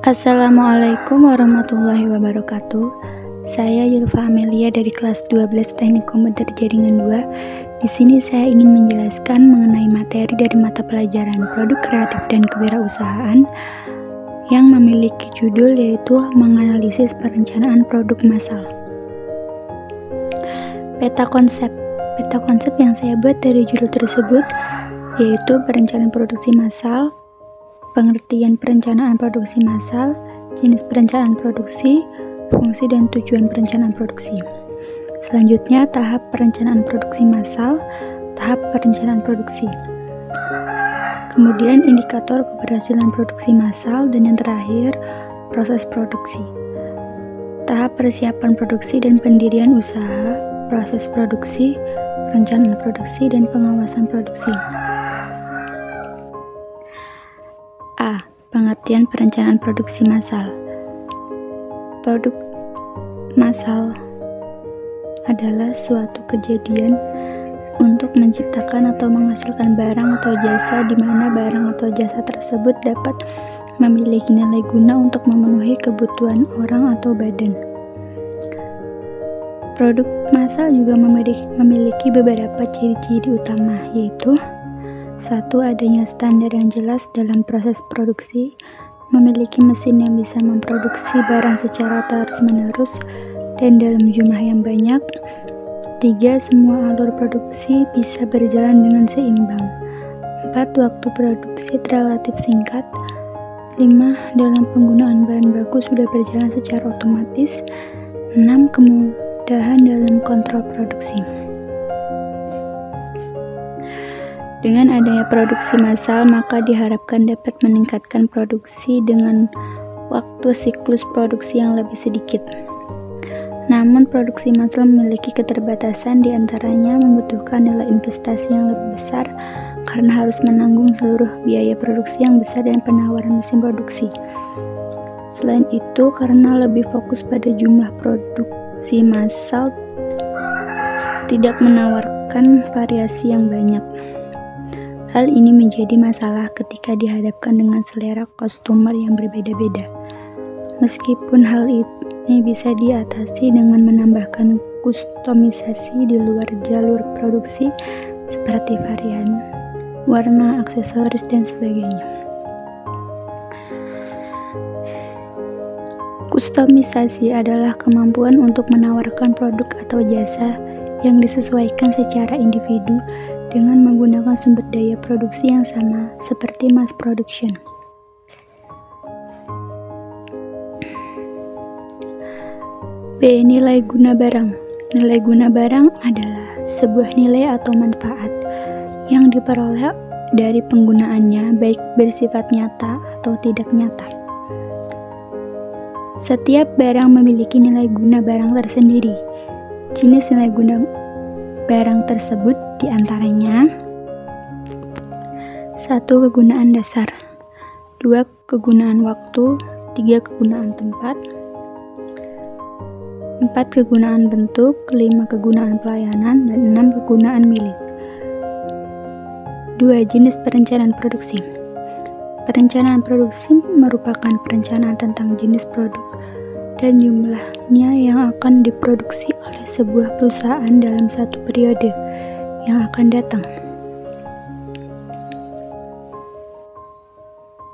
Assalamualaikum warahmatullahi wabarakatuh. Saya Yulfa Amelia dari kelas 12 Teknik Komputer Jaringan 2. Di sini saya ingin menjelaskan mengenai materi dari mata pelajaran Produk Kreatif dan Kewirausahaan yang memiliki judul yaitu menganalisis perencanaan produk massal. Peta konsep yang saya buat dari judul tersebut yaitu perencanaan produksi massal, pengertian perencanaan produksi massal, jenis perencanaan produksi, fungsi dan tujuan perencanaan produksi. Selanjutnya, tahap perencanaan produksi massal, tahap perencanaan produksi. Kemudian indikator keberhasilan produksi massal, dan yang terakhir, proses produksi. Tahap persiapan produksi dan pendirian usaha, proses produksi, perencanaan produksi, dan pengawasan produksi. A. Pengertian perencanaan produksi massal. Produk massal adalah suatu kejadian untuk menciptakan atau menghasilkan barang atau jasa di mana barang atau jasa tersebut dapat memiliki nilai guna untuk memenuhi kebutuhan orang atau badan. Produk massal juga memiliki beberapa ciri-ciri utama, yaitu 1. Adanya standar yang jelas dalam proses produksi, memiliki mesin yang bisa memproduksi barang secara terus-menerus dan dalam jumlah yang banyak. 3. Semua alur produksi bisa berjalan dengan seimbang. 4. Waktu produksi relatif singkat. 5. Dalam penggunaan bahan baku sudah berjalan secara otomatis. 6. Kemudahan dalam kontrol produksi. Dengan adanya produksi massal, maka diharapkan dapat meningkatkan produksi dengan waktu siklus produksi yang lebih sedikit. Namun, produksi massal memiliki keterbatasan, diantaranya membutuhkan nilai investasi yang lebih besar karena harus menanggung seluruh biaya produksi yang besar dan penawaran mesin produksi. Selain itu, karena lebih fokus pada jumlah produksi massal, tidak menawarkan variasi yang banyak. Hal ini menjadi masalah ketika dihadapkan dengan selera customer yang berbeda-beda. Meskipun hal ini bisa diatasi dengan menambahkan kustomisasi di luar jalur produksi seperti varian, warna, aksesoris, dan sebagainya. Kustomisasi adalah kemampuan untuk menawarkan produk atau jasa yang disesuaikan secara individu dengan menggunakan sumber daya produksi yang sama, seperti mass production. B. Nilai guna barang. Nilai guna barang adalah sebuah nilai atau manfaat yang diperoleh dari penggunaannya, baik bersifat nyata atau tidak nyata. Setiap barang memiliki nilai guna barang tersendiri. Jenis nilai guna barang tersebut diantaranya 1. Kegunaan dasar, 2. Kegunaan waktu, 3. Kegunaan tempat, 4. Kegunaan bentuk, 5. Kegunaan pelayanan, dan 6. Kegunaan milik. 2. Jenis perencanaan produksi. Perencanaan produksi merupakan perencanaan tentang jenis produk dan jumlahnya yang akan diproduksi oleh sebuah perusahaan dalam satu periode yang akan datang.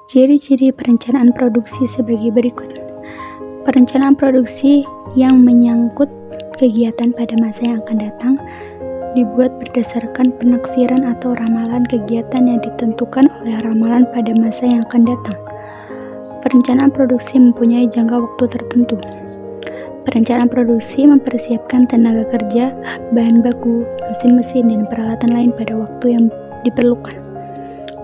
Ciri-ciri perencanaan produksi sebagai berikut. Perencanaan produksi yang menyangkut kegiatan pada masa yang akan datang dibuat berdasarkan penaksiran atau ramalan kegiatan yang ditentukan oleh ramalan pada masa yang akan datang. Perencanaan produksi mempunyai jangka waktu tertentu. Perencanaan produksi mempersiapkan tenaga kerja, bahan baku, mesin-mesin, dan peralatan lain pada waktu yang diperlukan.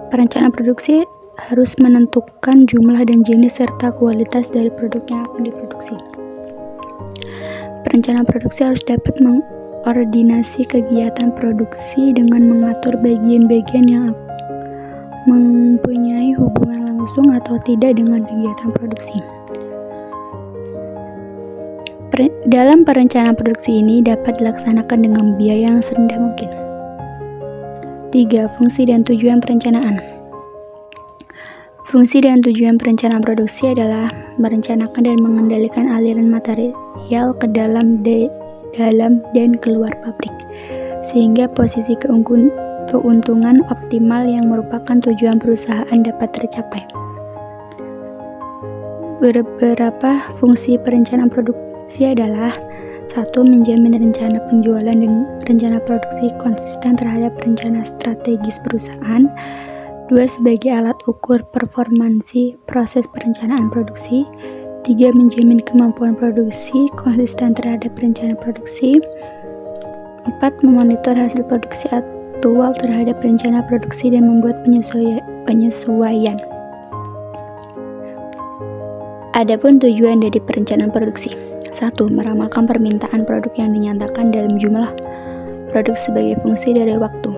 Perencanaan produksi harus menentukan jumlah dan jenis serta kualitas dari produk yang akan diproduksi. Perencanaan produksi harus dapat mengkoordinasi kegiatan produksi dengan mengatur bagian-bagian yang mempunyai hubungan langsung atau tidak dengan kegiatan produksi. Dalam perencanaan produksi ini dapat dilaksanakan dengan biaya yang serendah mungkin. 3. Fungsi dan tujuan perencanaan. Fungsi dan tujuan perencanaan produksi adalah merencanakan dan mengendalikan aliran material ke dalam dan keluar pabrik, sehingga posisi keuntungan optimal yang merupakan tujuan perusahaan dapat tercapai. Beberapa fungsi perencanaan produksi adalah: 1. Menjamin rencana penjualan dan rencana produksi konsisten terhadap rencana strategis perusahaan. 2. Sebagai alat ukur performansi proses perencanaan produksi. 3. Menjamin kemampuan produksi konsisten terhadap rencana produksi. 4. Memonitor hasil produksi aktual terhadap rencana produksi dan membuat penyesuaian. Adapun tujuan dari perencanaan produksi: 1. Meramalkan permintaan produk yang dinyatakan dalam jumlah produk sebagai fungsi dari waktu.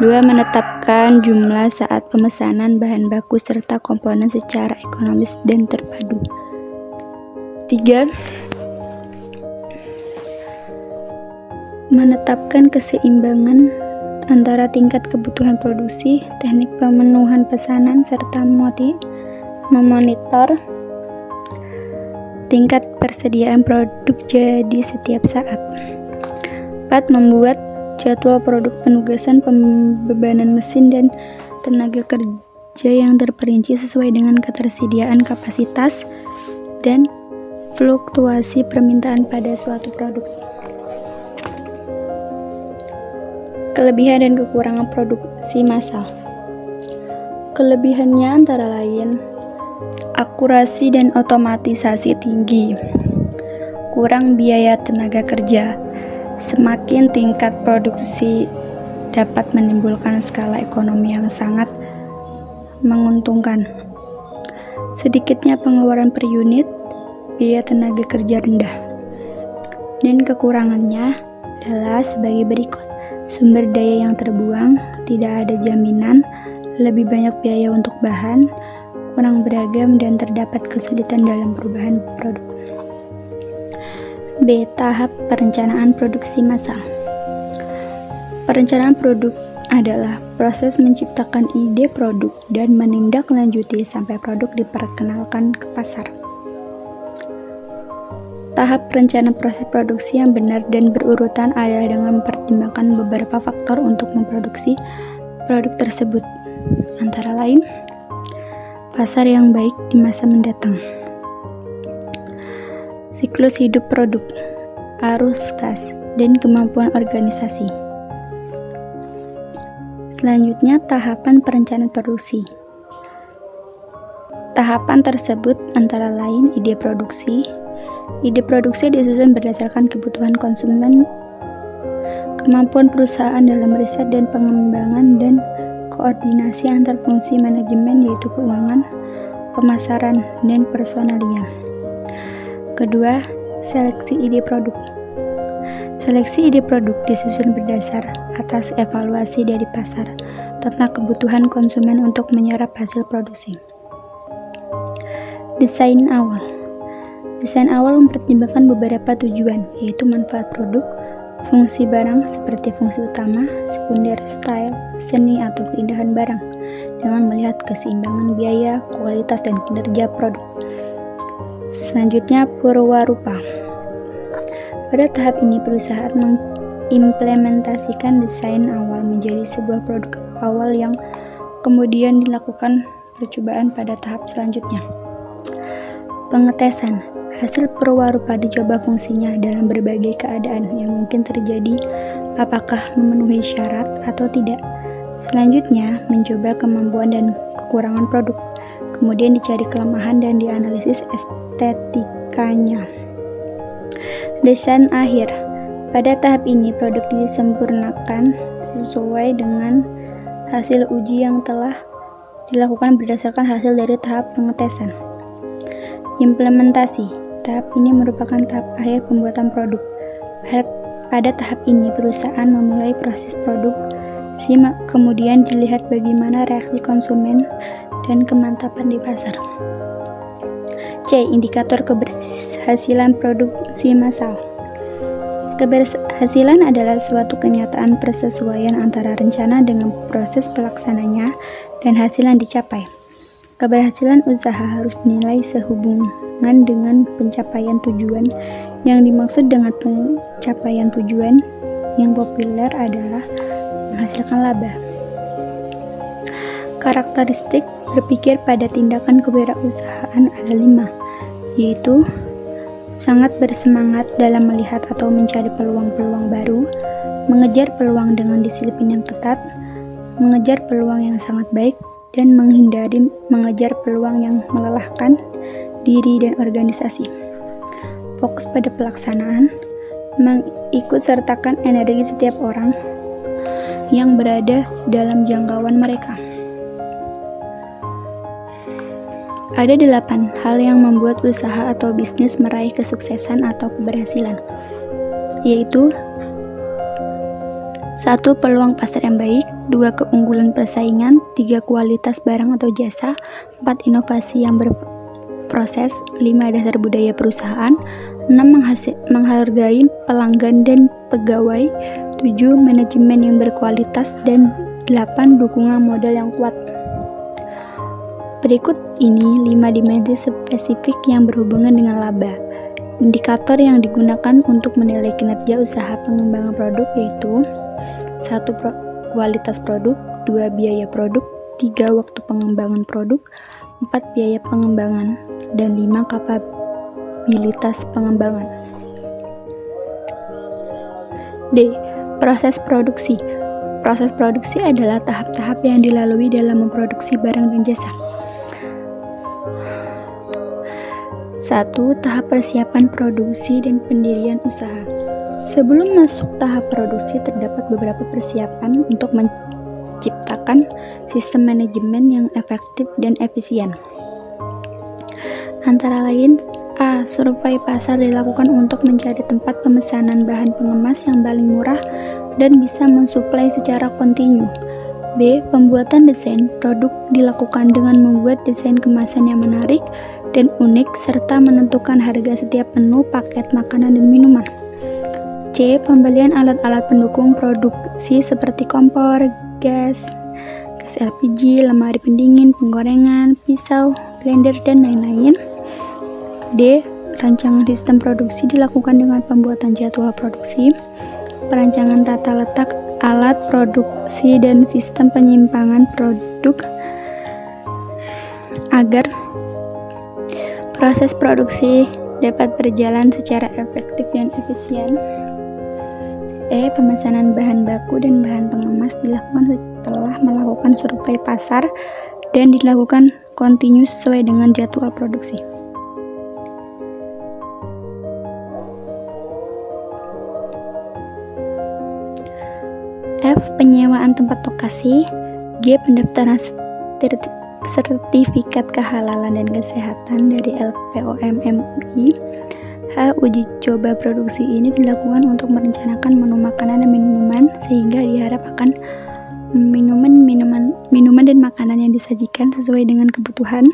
2. Menetapkan jumlah saat pemesanan bahan baku serta komponen secara ekonomis dan terpadu. 3. Menetapkan keseimbangan antara tingkat kebutuhan produksi, teknik pemenuhan pesanan, serta memonitor tingkat persediaan produk jadi setiap saat. 4. Membuat jadwal produk, penugasan, pembebanan mesin, dan tenaga kerja yang terperinci sesuai dengan ketersediaan kapasitas dan fluktuasi permintaan pada suatu produk. Kelebihan dan kekurangan produksi massal. Kelebihannya antara lain: akurasi dan otomatisasi tinggi, kurang biaya tenaga kerja. Semakin tingkat produksi dapat menimbulkan skala ekonomi yang sangat menguntungkan. Sedikitnya pengeluaran per unit, biaya tenaga kerja rendah. Dan kekurangannya adalah sebagai berikut: sumber daya yang terbuang, tidak ada jaminan, lebih banyak biaya untuk bahan, kurang beragam, dan terdapat kesulitan dalam perubahan produk. B. Tahap perencanaan produksi massal. Perencanaan produk adalah proses menciptakan ide produk dan menindaklanjuti sampai produk diperkenalkan ke pasar. Tahap perencanaan proses produksi yang benar dan berurutan adalah dengan mempertimbangkan beberapa faktor untuk memproduksi produk tersebut, antara lain: pasar yang baik di masa mendatang, siklus hidup produk, arus kas, dan kemampuan organisasi. Selanjutnya, tahapan perencanaan produksi. Tahapan tersebut antara lain ide produksi. Ide produksi disusun berdasarkan kebutuhan konsumen, kemampuan perusahaan dalam riset dan pengembangan, dan koordinasi antar fungsi manajemen yaitu keuangan, pemasaran, dan personalia. Kedua, seleksi ide produk. Seleksi ide produk disusun berdasar atas evaluasi dari pasar tentang kebutuhan konsumen untuk menyerap hasil produksi. Desain awal. Desain awal mempertimbangkan beberapa tujuan, yaitu manfaat produk, fungsi barang seperti fungsi utama, sekunder, style, seni, atau keindahan barang, dengan melihat keseimbangan biaya, kualitas, dan kinerja produk. Selanjutnya, purwarupa. Pada tahap ini, perusahaan mengimplementasikan desain awal menjadi sebuah produk awal yang kemudian dilakukan percobaan pada tahap selanjutnya. Pengetesan. Hasil purwarupa dicoba fungsinya dalam berbagai keadaan yang mungkin terjadi, apakah memenuhi syarat atau tidak. Selanjutnya, mencoba kemampuan dan kekurangan produk. Kemudian dicari kelemahan dan dianalisis estetikanya. Desain akhir. Pada tahap ini, produk disempurnakan sesuai dengan hasil uji yang telah dilakukan berdasarkan hasil dari tahap pengetesan. Implementasi. Tahap ini merupakan tahap akhir pembuatan produk. Pada tahap ini, perusahaan memulai proses produksi, kemudian dilihat bagaimana reaksi konsumen dan kemantapan di pasar. C. Indikator keberhasilan produksi massal. Keberhasilan adalah suatu kenyataan persesuaian antara rencana dengan proses pelaksananya dan hasil yang dicapai. Keberhasilan usaha harus dinilai sehubungan dengan pencapaian tujuan. Yang dimaksud dengan pencapaian tujuan yang populer adalah menghasilkan laba. Karakteristik berpikir pada tindakan kewirausahaan ada 5, yaitu sangat bersemangat dalam melihat atau mencari peluang-peluang baru, mengejar peluang dengan disiplin yang ketat, mengejar peluang yang sangat baik, dan menghindari mengejar peluang yang melelahkan diri dan organisasi. Fokus pada pelaksanaan, mengikutsertakan energi setiap orang yang berada dalam jangkauan mereka. Ada 8 hal yang membuat usaha atau bisnis meraih kesuksesan atau keberhasilan, yaitu 1. Peluang pasar yang baik, 2. Keunggulan persaingan, 3. Kualitas barang atau jasa, 4. Inovasi yang berproses, 5. Dasar budaya perusahaan, 6. Menghargai pelanggan dan pegawai, 7. Manajemen yang berkualitas, dan 8. Dukungan modal yang kuat. Berikut ini 5 dimensi spesifik yang berhubungan dengan laba. Indikator yang digunakan untuk menilai kinerja usaha pengembangan produk yaitu 1. Kualitas produk, 2. Biaya produk, 3. Waktu pengembangan produk, 4. Biaya pengembangan, dan 5. Kapabilitas pengembangan. D. Proses produksi. Proses produksi adalah tahap-tahap yang dilalui dalam memproduksi barang dan jasa. 1. Tahap persiapan produksi dan pendirian usaha. Sebelum masuk tahap produksi, terdapat beberapa persiapan untuk menciptakan sistem manajemen yang efektif dan efisien. Antara lain, A. Survei pasar dilakukan untuk mencari tempat pemesanan bahan pengemas yang paling murah dan bisa mensuplai secara kontinu. B. Pembuatan desain produk dilakukan dengan membuat desain kemasan yang menarik dan unik serta menentukan harga setiap menu, paket makanan, dan minuman. C. Pembelian alat-alat pendukung produksi seperti kompor, gas LPG, lemari pendingin, penggorengan, pisau, blender, dan lain-lain. D. Rancangan sistem produksi dilakukan dengan pembuatan jadwal produksi, perancangan tata letak alat produksi, dan sistem penyimpangan produk agar proses produksi dapat berjalan secara efektif dan efisien. E. Pemesanan bahan baku dan bahan pengemas dilakukan setelah melakukan survei pasar dan dilakukan kontinu sesuai dengan jadwal produksi. F. Penyewaan tempat lokasi. G. Pendaftaran sertifikat kehalalan dan kesehatan dari LPOM MUI. H. Uji coba produksi ini dilakukan untuk merencanakan menu makanan dan minuman sehingga diharap akan minuman dan makanan yang disajikan sesuai dengan kebutuhan.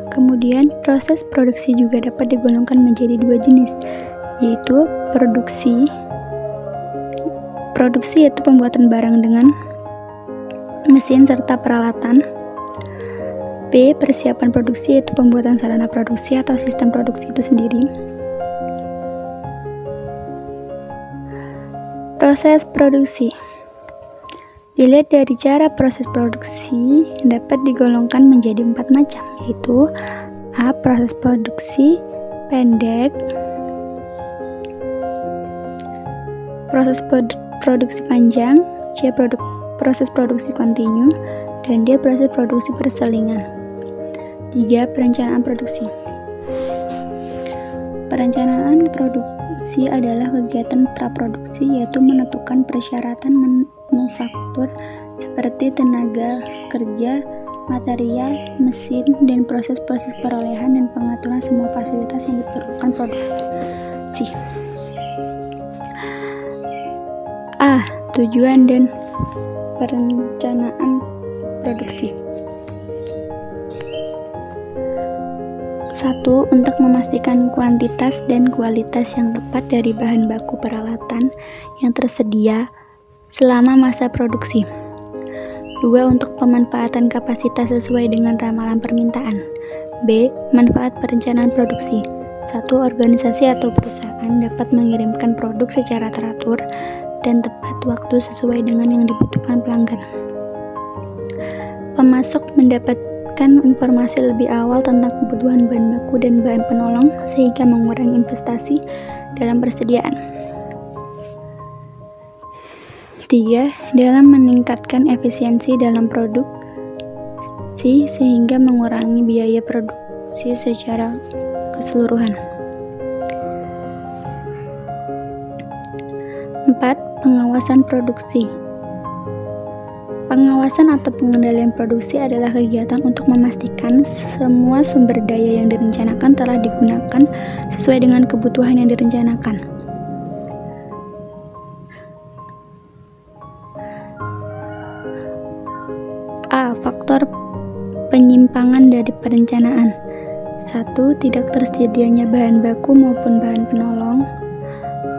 Kemudian, proses produksi juga dapat digolongkan menjadi 2 jenis, yaitu Produksi yaitu pembuatan barang dengan mesin serta peralatan. B. Persiapan produksi yaitu pembuatan sarana produksi atau sistem produksi itu sendiri. Proses produksi. Dilihat dari cara proses produksi dapat digolongkan menjadi 4 macam, yaitu A. Proses produksi pendek, proses produksi panjang, C. Proses produksi kontinu, dan D. Proses produksi perselingan. 3. Perencanaan produksi. Perencanaan produksi adalah kegiatan praproduksi, yaitu menentukan persyaratan manufaktur seperti tenaga kerja, material, mesin, dan proses-proses perolehan dan pengaturan semua fasilitas yang diperlukan produksi. A. Tujuan dan perencanaan produksi. 1. Untuk memastikan kuantitas dan kualitas yang tepat dari bahan baku peralatan yang tersedia selama masa produksi. 2. Untuk pemanfaatan kapasitas sesuai dengan ramalan permintaan. B. Manfaat perencanaan produksi. 1. Organisasi atau perusahaan dapat mengirimkan produk secara teratur dan tepat waktu sesuai dengan yang dibutuhkan pelanggan. Pemasok mendapatkan informasi lebih awal tentang kebutuhan bahan baku dan bahan penolong sehingga mengurangi investasi dalam persediaan. 3. Dalam meningkatkan efisiensi dalam produksi sehingga mengurangi biaya produksi secara keseluruhan. 4. Pengawasan produksi. Pengawasan atau pengendalian produksi adalah kegiatan untuk memastikan semua sumber daya yang direncanakan telah digunakan sesuai dengan kebutuhan yang direncanakan. A. Faktor penyimpangan dari perencanaan. 1. Tidak tersedianya bahan baku maupun bahan penolong.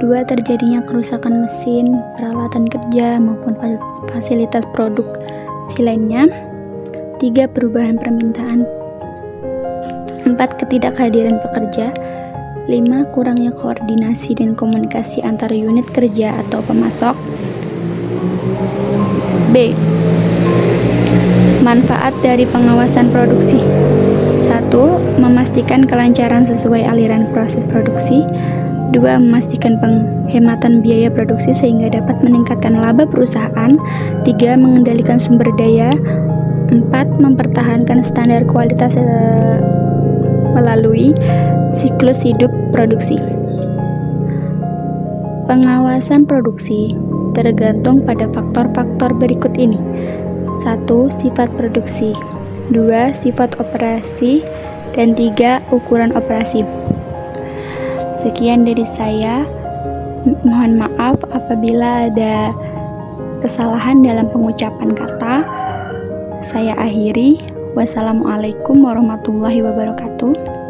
2. Terjadinya kerusakan mesin, peralatan kerja, maupun fasilitas produksi lainnya. 3. Perubahan permintaan. 4. Ketidakhadiran pekerja. 5. Kurangnya koordinasi dan komunikasi antara unit kerja atau pemasok. B. Manfaat dari pengawasan produksi. 1. Memastikan kelancaran sesuai aliran proses produksi. 2. Memastikan penghematan biaya produksi sehingga dapat meningkatkan laba perusahaan. 3. Mengendalikan sumber daya. 4. Mempertahankan standar kualitas melalui siklus hidup produksi. Pengawasan produksi tergantung pada faktor-faktor berikut ini. 1. Sifat produksi. 2. Sifat operasi. Dan 3. Ukuran operasi. Sekian dari saya. Mohon maaf apabila ada kesalahan dalam pengucapan kata. Saya akhiri. Wassalamualaikum warahmatullahi wabarakatuh.